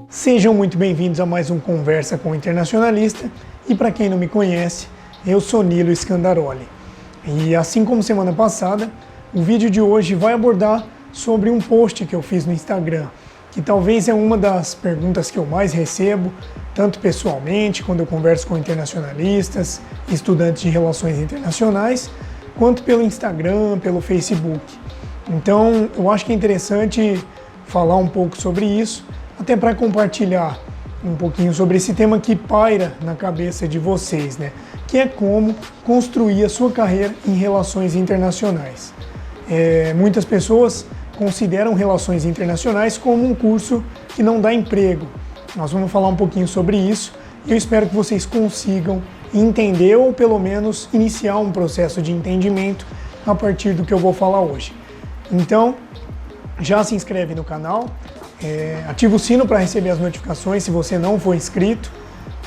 Sejam muito bem-vindos a mais um Conversa com o Internacionalista, e para quem não me conhece, eu sou Nilo Scandaroli. E assim como semana passada, o vídeo de hoje vai abordar sobre um post que eu fiz no Instagram, que talvez é uma das perguntas que eu mais recebo, tanto pessoalmente, quando eu converso com internacionalistas, estudantes de relações internacionais, quanto pelo Instagram, pelo Facebook. Então, eu acho que é interessante falar um pouco sobre isso, até para compartilhar um pouquinho sobre esse tema que paira na cabeça de vocês, né? Que é como construir a sua carreira em relações internacionais. Muitas pessoas consideram relações internacionais como um curso que não dá emprego. Nós vamos falar um pouquinho sobre isso e eu espero que vocês consigam entender ou pelo menos iniciar um processo de entendimento a partir do que eu vou falar hoje. Então, já se inscreve no canal, ativa o sino para receber as notificações se você não for inscrito,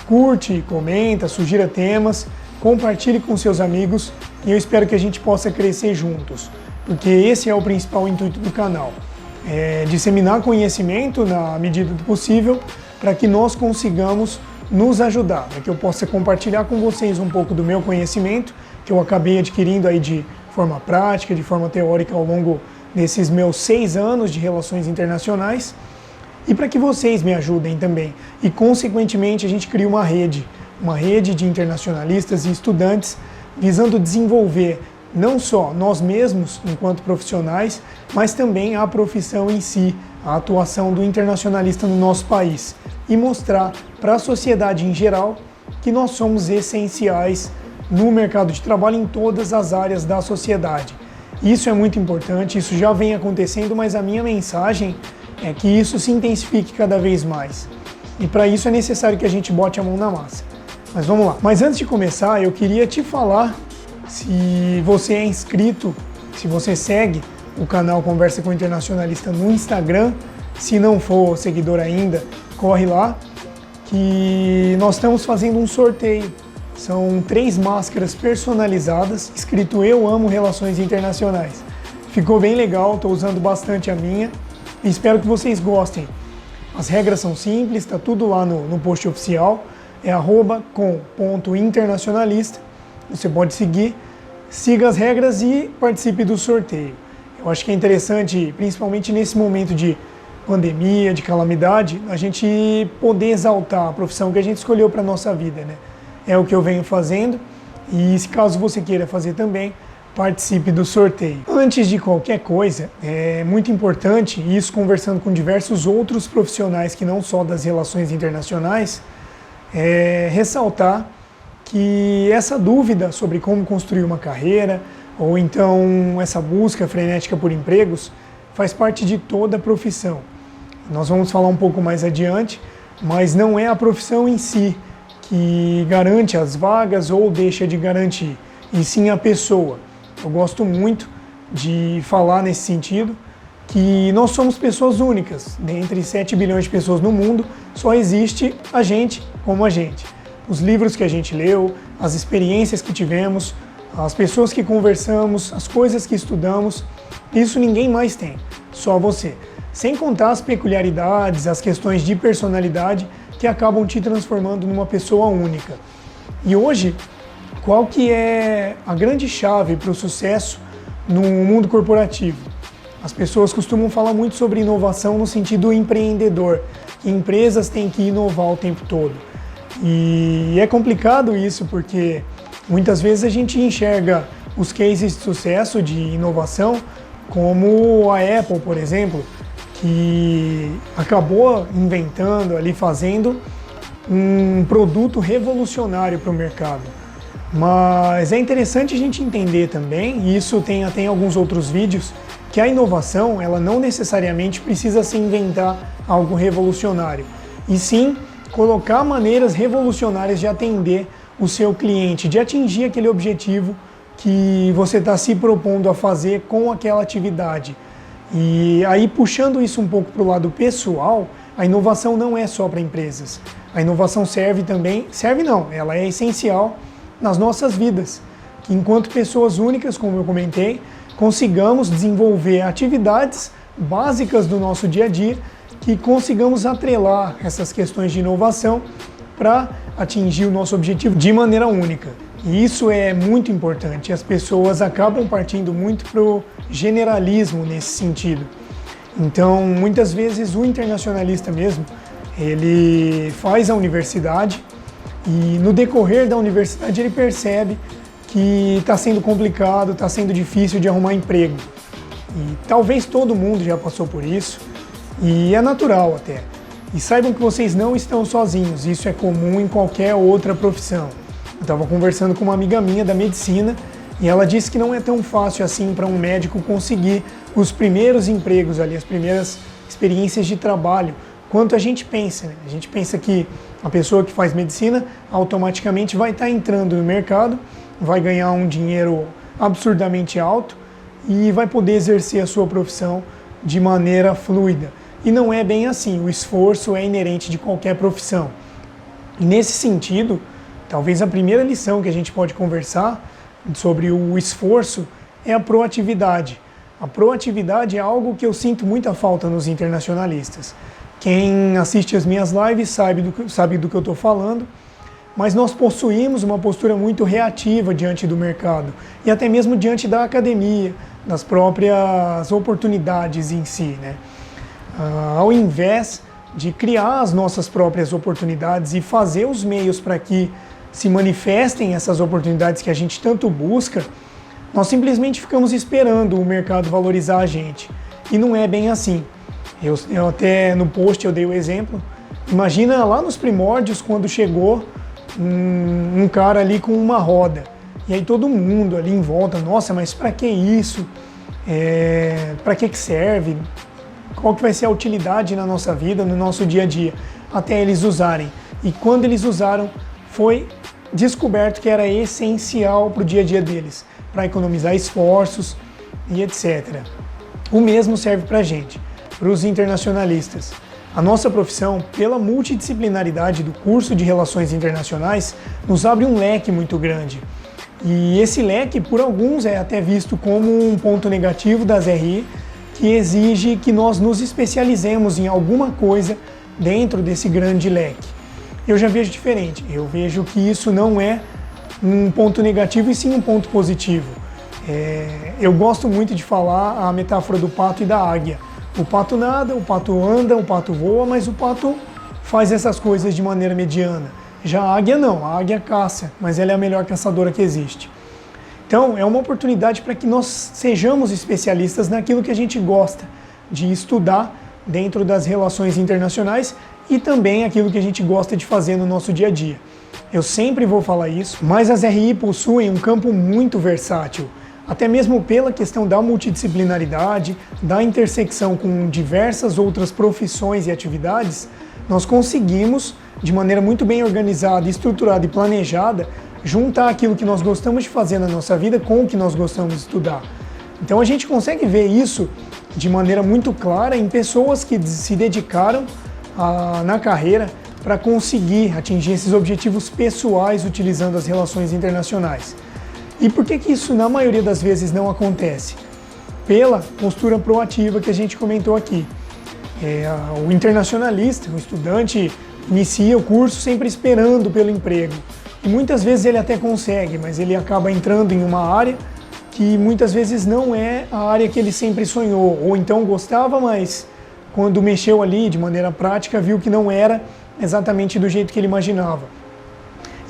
curte, comenta, sugira temas, compartilhe com seus amigos e eu espero que a gente possa crescer juntos, porque esse é o principal intuito do canal, disseminar conhecimento na medida do possível para que nós consigamos nos ajudar, para que eu possa compartilhar com vocês um pouco do meu conhecimento que eu acabei adquirindo aí de forma prática, de forma teórica ao longo nesses meus 6 anos de relações internacionais, e para que vocês me ajudem também. E, consequentemente, a gente cria uma rede de internacionalistas e estudantes visando desenvolver não só nós mesmos enquanto profissionais, mas também a profissão em si, a atuação do internacionalista no nosso país e mostrar para a sociedade em geral que nós somos essenciais no mercado de trabalho em todas as áreas da sociedade. Isso é muito importante, isso já vem acontecendo, mas a minha mensagem é que isso se intensifique cada vez mais. E para isso é necessário que a gente bote a mão na massa. Mas vamos lá. Mas antes de começar, eu queria te falar, se você é inscrito, se você segue o canal Conversa com o Internacionalista no Instagram, se não for seguidor ainda, corre lá, que nós estamos fazendo um sorteio. São 3 máscaras personalizadas, escrito Eu Amo Relações Internacionais. Ficou bem legal, estou usando bastante a minha e espero que vocês gostem. As regras são simples, está tudo lá no post oficial, é @com.internacionalista, você pode seguir, siga as regras e participe do sorteio. Eu acho que é interessante, principalmente nesse momento de pandemia, de calamidade, a gente poder exaltar a profissão que a gente escolheu para a nossa vida, né? É o que eu venho fazendo e se caso você queira fazer também, participe do sorteio. Antes de qualquer coisa, é muito importante, e isso conversando com diversos outros profissionais que não só das relações internacionais, ressaltar que essa dúvida sobre como construir uma carreira ou então essa busca frenética por empregos faz parte de toda a profissão. Nós vamos falar um pouco mais adiante, mas não é a profissão em si que garante as vagas ou deixa de garantir, e sim a pessoa. Eu gosto muito de falar nesse sentido que nós somos pessoas únicas. Dentre 7 bilhões de pessoas no mundo, só existe a gente como a gente. Os livros que a gente leu, as experiências que tivemos, as pessoas que conversamos, as coisas que estudamos, isso ninguém mais tem, só você. Sem contar as peculiaridades, as questões de personalidade que acabam te transformando numa pessoa única. E hoje, qual que é a grande chave para o sucesso no mundo corporativo? As pessoas costumam falar muito sobre inovação no sentido empreendedor, que empresas têm que inovar o tempo todo. E é complicado isso porque muitas vezes a gente enxerga os cases de sucesso de inovação como a Apple, por exemplo, que acabou inventando, ali fazendo um produto revolucionário para o mercado. Mas é interessante a gente entender também, e isso tem até em alguns outros vídeos, que a inovação ela não necessariamente precisa se inventar algo revolucionário, e sim colocar maneiras revolucionárias de atender o seu cliente, de atingir aquele objetivo que você está se propondo a fazer com aquela atividade. E aí, puxando isso um pouco para o lado pessoal, a inovação não é só para empresas. A inovação serve também, ela é essencial nas nossas vidas, que enquanto pessoas únicas, como eu comentei, consigamos desenvolver atividades básicas do nosso dia a dia, que consigamos atrelar essas questões de inovação para atingir o nosso objetivo de maneira única. E isso é muito importante. As pessoas acabam partindo muito para o generalismo nesse sentido. Então, muitas vezes o internacionalista mesmo, ele faz a universidade e no decorrer da universidade ele percebe que está sendo complicado, está sendo difícil de arrumar emprego. E talvez todo mundo já passou por isso, e é natural até. E saibam que vocês não estão sozinhos, isso é comum em qualquer outra profissão. Eu estava conversando com uma amiga minha da medicina e ela disse que não é tão fácil assim para um médico conseguir os primeiros empregos ali, as primeiras experiências de trabalho, quanto a gente pensa, né? A gente pensa que a pessoa que faz medicina automaticamente vai estar entrando no mercado, vai ganhar um dinheiro absurdamente alto e vai poder exercer a sua profissão de maneira fluida. E não é bem assim, o esforço é inerente de qualquer profissão. E nesse sentido, talvez a primeira lição que a gente pode conversar sobre o esforço é a proatividade. A proatividade é algo que eu sinto muita falta nos internacionalistas. Quem assiste as minhas lives sabe do que eu estou falando, mas nós possuímos uma postura muito reativa diante do mercado e até mesmo diante da academia, das próprias oportunidades em si, né? Ao invés de criar as nossas próprias oportunidades e fazer os meios para que se manifestem essas oportunidades que a gente tanto busca, nós simplesmente ficamos esperando o mercado valorizar a gente. E não é bem assim. Eu até no post eu dei o exemplo. Imagina lá nos primórdios quando chegou um cara ali com uma roda. E aí todo mundo ali em volta, nossa, mas para que isso? Para que serve? Qual que vai ser a utilidade na nossa vida, no nosso dia a dia? Até eles usarem. E quando eles usaram, foi descoberto que era essencial para o dia a dia deles, para economizar esforços e etc. O mesmo serve para a gente, para os internacionalistas. A nossa profissão, pela multidisciplinaridade do curso de Relações Internacionais, nos abre um leque muito grande. E esse leque, por alguns, é até visto como um ponto negativo das RI, que exige que nós nos especializemos em alguma coisa dentro desse grande leque. Eu já vejo diferente, eu vejo que isso não é um ponto negativo e sim um ponto positivo. Eu gosto muito de falar a metáfora do pato e da águia. O pato nada, o pato anda, o pato voa, mas o pato faz essas coisas de maneira mediana. Já a águia não, a águia caça, mas ela é a melhor caçadora que existe. Então é uma oportunidade para que nós sejamos especialistas naquilo que a gente gosta de estudar dentro das relações internacionais e também aquilo que a gente gosta de fazer no nosso dia a dia. Eu sempre vou falar isso, mas as RI possuem um campo muito versátil, até mesmo pela questão da multidisciplinaridade, da intersecção com diversas outras profissões e atividades, nós conseguimos, de maneira muito bem organizada, estruturada e planejada, juntar aquilo que nós gostamos de fazer na nossa vida com o que nós gostamos de estudar. Então a gente consegue ver isso de maneira muito clara em pessoas que se dedicaram na carreira para conseguir atingir esses objetivos pessoais utilizando as relações internacionais. E por que isso na maioria das vezes não acontece? Pela postura proativa que a gente comentou aqui. O internacionalista, o estudante, inicia o curso sempre esperando pelo emprego. E muitas vezes ele até consegue, mas ele acaba entrando em uma área que muitas vezes não é a área que ele sempre sonhou. Ou então gostava, mas quando mexeu ali de maneira prática, viu que não era exatamente do jeito que ele imaginava.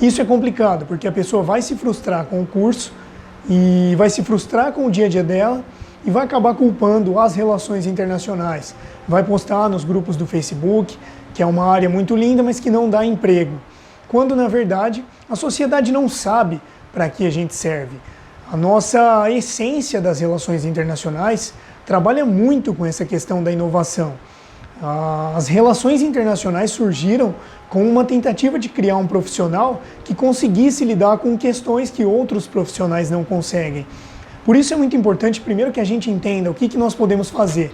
Isso é complicado, porque a pessoa vai se frustrar com o curso e vai se frustrar com o dia a dia dela e vai acabar culpando as relações internacionais. Vai postar nos grupos do Facebook, que é uma área muito linda, mas que não dá emprego. Quando, na verdade, a sociedade não sabe para que a gente serve. A nossa essência das relações internacionais trabalha muito com essa questão da inovação. As relações internacionais surgiram com uma tentativa de criar um profissional que conseguisse lidar com questões que outros profissionais não conseguem. Por isso é muito importante, primeiro, que a gente entenda o que nós podemos fazer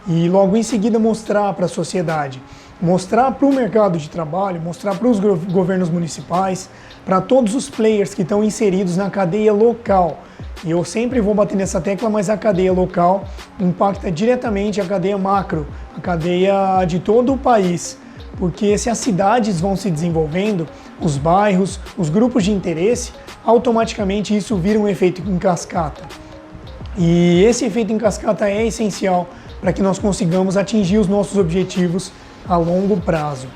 e logo em seguida mostrar para a sociedade, mostrar para o mercado de trabalho, mostrar para os governos municipais, para todos os players que estão inseridos na cadeia local, E eu sempre vou bater nessa tecla, mas a cadeia local impacta diretamente a cadeia macro, a cadeia de todo o país. Porque se as cidades vão se desenvolvendo, os bairros, os grupos de interesse, automaticamente isso vira um efeito em cascata. E esse efeito em cascata é essencial para que nós consigamos atingir os nossos objetivos a longo prazo.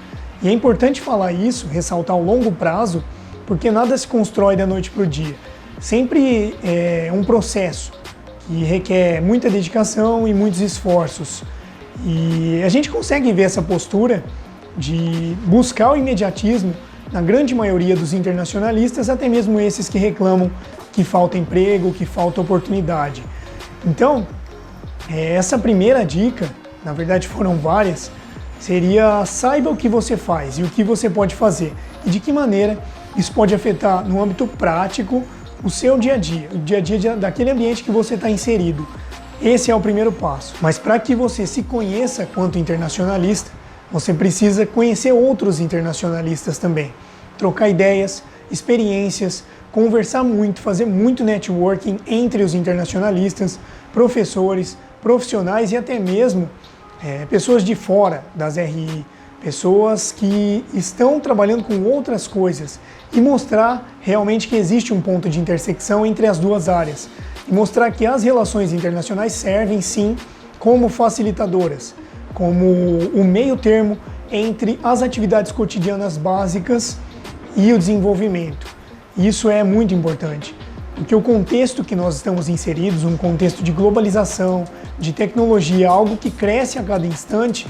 E é importante falar isso, ressaltar o longo prazo, porque nada se constrói da noite para o dia. Sempre é um processo que requer muita dedicação e muitos esforços. E a gente consegue ver essa postura de buscar o imediatismo na grande maioria dos internacionalistas, até mesmo esses que reclamam que falta emprego, que falta oportunidade. Então, essa primeira dica, na verdade foram várias, seria saiba o que você faz e o que você pode fazer e de que maneira isso pode afetar no âmbito prático o seu dia a dia, o dia a dia daquele ambiente que você está inserido. Esse é o primeiro passo. Mas para que você se conheça quanto internacionalista, você precisa conhecer outros internacionalistas também. Trocar ideias, experiências, conversar muito, fazer muito networking entre os internacionalistas, professores, profissionais e até mesmo pessoas de fora das RI, pessoas que estão trabalhando com outras coisas e mostrar realmente que existe um ponto de intersecção entre as duas áreas e mostrar que as relações internacionais servem sim como facilitadoras, como o meio termo entre as atividades cotidianas básicas e o desenvolvimento. Isso é muito importante, porque o contexto que nós estamos inseridos, um contexto de globalização, de tecnologia, algo que cresce a cada instante,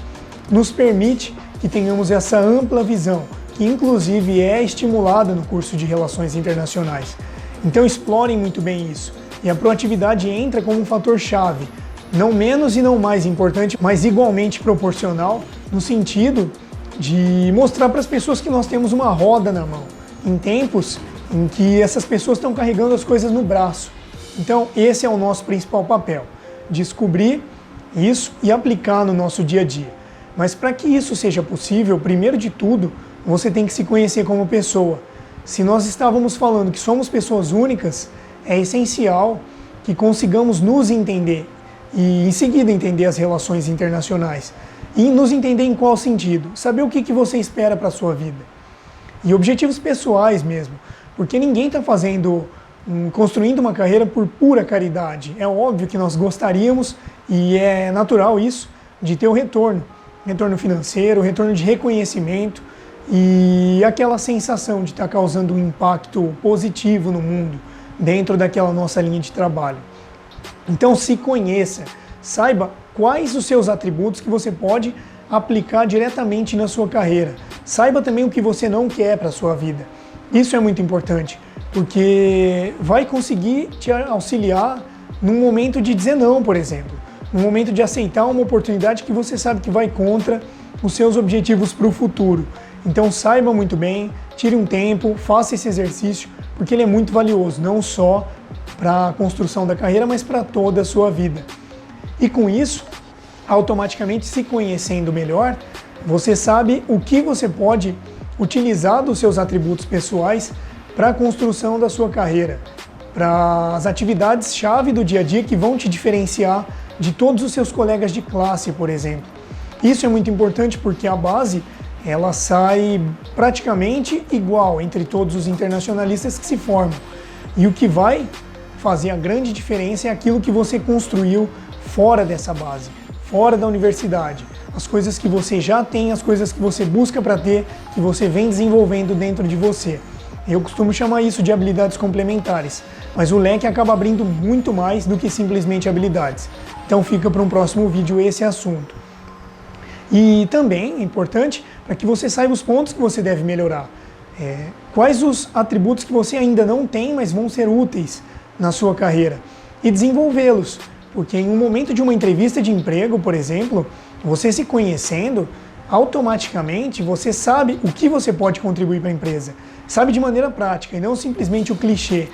nos permite que tenhamos essa ampla visão, que inclusive é estimulada no curso de Relações Internacionais. Então explorem muito bem isso. E a proatividade entra como um fator-chave, não menos e não mais importante, mas igualmente proporcional, no sentido de mostrar para as pessoas que nós temos uma roda na mão, em tempos em que essas pessoas estão carregando as coisas no braço. Então esse é o nosso principal papel, descobrir isso e aplicar no nosso dia a dia. Mas para que isso seja possível, primeiro de tudo, você tem que se conhecer como pessoa. Se nós estávamos falando que somos pessoas únicas, é essencial que consigamos nos entender e em seguida entender as relações internacionais. E nos entender em qual sentido? Saber o que você espera para a sua vida. E objetivos pessoais mesmo, porque ninguém está construindo uma carreira por pura caridade. É óbvio que nós gostaríamos, e é natural isso, de ter o retorno financeiro, retorno de reconhecimento e aquela sensação de estar causando um impacto positivo no mundo, dentro daquela nossa linha de trabalho. Então se conheça, saiba quais os seus atributos que você pode aplicar diretamente na sua carreira. Saiba também o que você não quer para a sua vida. Isso é muito importante, porque vai conseguir te auxiliar num momento de dizer não, por exemplo. No momento de aceitar uma oportunidade que você sabe que vai contra os seus objetivos para o futuro. Então saiba muito bem, tire um tempo, faça esse exercício, porque ele é muito valioso, não só para a construção da carreira, mas para toda a sua vida. E com isso, automaticamente se conhecendo melhor, você sabe o que você pode utilizar dos seus atributos pessoais para a construção da sua carreira, para as atividades-chave do dia a dia que vão te diferenciar de todos os seus colegas de classe, por exemplo. Isso é muito importante porque a base, ela sai praticamente igual entre todos os internacionalistas que se formam. E o que vai fazer a grande diferença é aquilo que você construiu fora dessa base, fora da universidade. As coisas que você já tem, as coisas que você busca para ter, que você vem desenvolvendo dentro de você. Eu costumo chamar isso de habilidades complementares, mas o leque acaba abrindo muito mais do que simplesmente habilidades. Então fica para um próximo vídeo esse assunto. E também é importante para que você saiba os pontos que você deve melhorar. Quais os atributos que você ainda não tem, mas vão ser úteis na sua carreira. E desenvolvê-los. Porque em um momento de uma entrevista de emprego, por exemplo, você se conhecendo, automaticamente você sabe o que você pode contribuir para a empresa. Sabe de maneira prática e não simplesmente o clichê.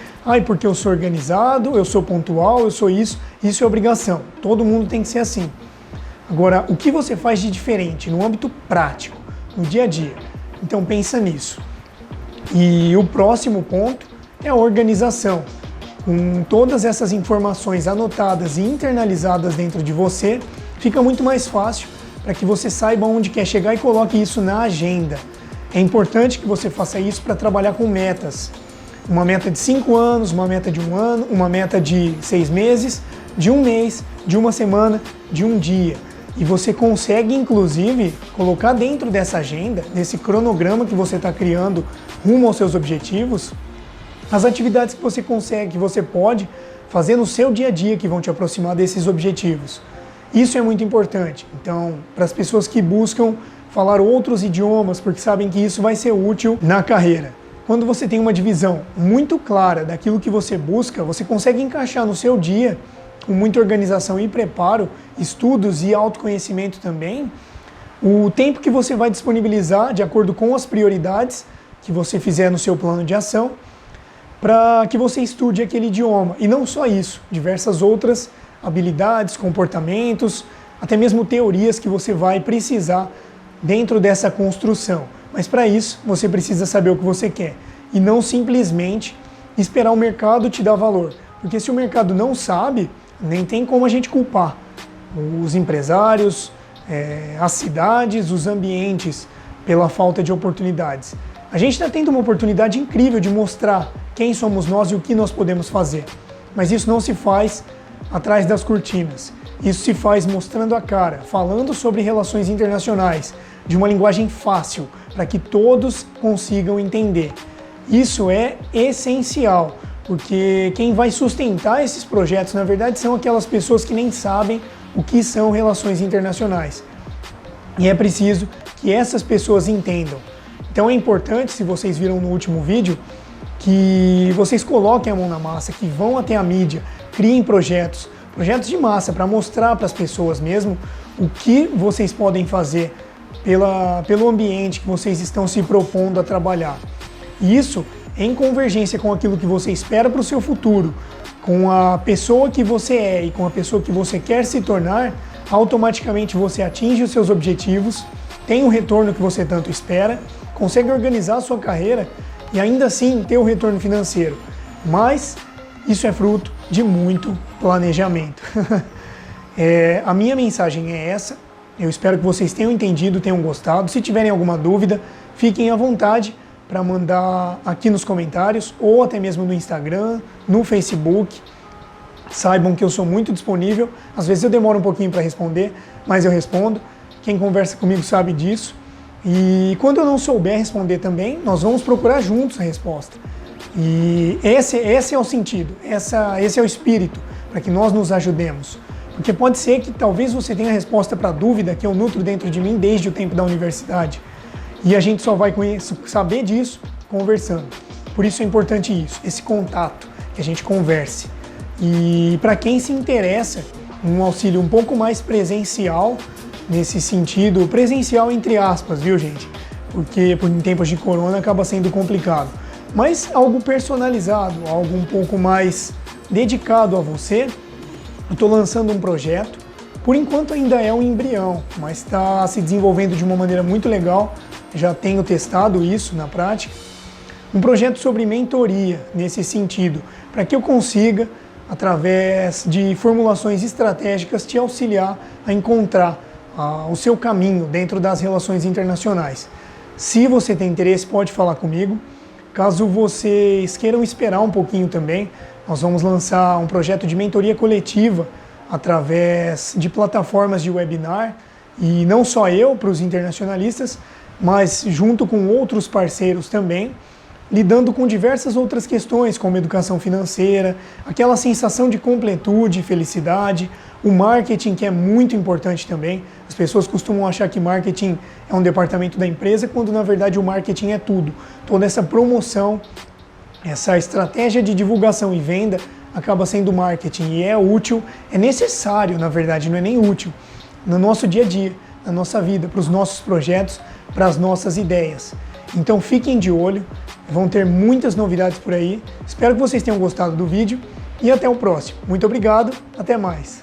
Porque eu sou organizado, eu sou pontual, eu sou isso é obrigação. Todo mundo tem que ser assim. Agora, o que você faz de diferente no âmbito prático, no dia a dia? Então pensa nisso. E o próximo ponto é a organização. com todas essas informações anotadas e internalizadas dentro de você, fica muito mais fácil para que você saiba onde quer chegar e coloque isso na agenda. É importante que você faça isso para trabalhar com metas. Uma meta de 5 anos, uma meta de 1 ano, uma meta de 6 meses, de 1 mês, de 1 semana, de 1 dia. E você consegue, inclusive, colocar dentro dessa agenda, desse cronograma que você está criando rumo aos seus objetivos, as atividades que você consegue, que você pode fazer no seu dia a dia que vão te aproximar desses objetivos. Isso é muito importante. Então, para as pessoas que buscam falar outros idiomas, porque sabem que isso vai ser útil na carreira. Quando você tem uma divisão muito clara daquilo que você busca, você consegue encaixar no seu dia, com muita organização e preparo, estudos e autoconhecimento também, o tempo que você vai disponibilizar de acordo com as prioridades que você fizer no seu plano de ação, para que você estude aquele idioma. E não só isso, diversas outras habilidades, comportamentos, até mesmo teorias que você vai precisar dentro dessa construção. Mas para isso, você precisa saber o que você quer e não simplesmente esperar o mercado te dar valor. Porque se o mercado não sabe, nem tem como a gente culpar os empresários, as cidades, os ambientes pela falta de oportunidades. A gente está tendo uma oportunidade incrível de mostrar quem somos nós e o que nós podemos fazer. Mas isso não se faz atrás das cortinas. Isso se faz mostrando a cara, falando sobre relações internacionais, de uma linguagem fácil, para que todos consigam entender. Isso é essencial, porque quem vai sustentar esses projetos, na verdade, são aquelas pessoas que nem sabem o que são relações internacionais. E é preciso que essas pessoas entendam. Então é importante, se vocês viram no último vídeo, que vocês coloquem a mão na massa, que vão até a mídia, criem projetos de massa para mostrar para as pessoas mesmo o que vocês podem fazer pelo ambiente que vocês estão se propondo a trabalhar. E isso em convergência com aquilo que você espera para o seu futuro, com a pessoa que você é e com a pessoa que você quer se tornar, automaticamente você atinge os seus objetivos, tem o retorno que você tanto espera, consegue organizar a sua carreira e ainda assim ter o retorno financeiro. Mas isso é fruto de muito planejamento. A minha mensagem é essa. Eu espero que vocês tenham entendido, tenham gostado. Se tiverem alguma dúvida, fiquem à vontade para mandar aqui nos comentários ou até mesmo no Instagram, no Facebook. Saibam que eu sou muito disponível. Às vezes eu demoro um pouquinho para responder, mas eu respondo. Quem conversa comigo sabe disso. E quando eu não souber responder também, nós vamos procurar juntos a resposta. E esse é o sentido, esse é o espírito, para que nós nos ajudemos. Porque pode ser que talvez você tenha a resposta para a dúvida que eu nutro dentro de mim desde o tempo da universidade. E a gente só vai saber disso conversando. Por isso é importante isso, esse contato, que a gente converse. E para quem se interessa em um auxílio um pouco mais presencial, nesse sentido, presencial entre aspas, viu gente? Porque em tempos de corona acaba sendo complicado. Mas algo personalizado, algo um pouco mais dedicado a você. Eu estou lançando um projeto, por enquanto ainda é um embrião, mas está se desenvolvendo de uma maneira muito legal, já tenho testado isso na prática. Um projeto sobre mentoria, nesse sentido, para que eu consiga, através de formulações estratégicas, te auxiliar a encontrar o seu caminho dentro das relações internacionais. Se você tem interesse, pode falar comigo. Caso vocês queiram esperar um pouquinho também, nós vamos lançar um projeto de mentoria coletiva através de plataformas de webinar, e não só eu, para os internacionalistas, mas junto com outros parceiros também, lidando com diversas outras questões, como educação financeira, aquela sensação de completude e felicidade, o marketing, que é muito importante também. As pessoas costumam achar que marketing é um departamento da empresa, quando na verdade o marketing é tudo. Toda essa promoção, essa estratégia de divulgação e venda acaba sendo marketing e é útil, é necessário, na verdade, não é nem útil, no nosso dia a dia, na nossa vida, para os nossos projetos, para as nossas ideias. Então fiquem de olho, vão ter muitas novidades por aí. Espero que vocês tenham gostado do vídeo e até o próximo. Muito obrigado, até mais.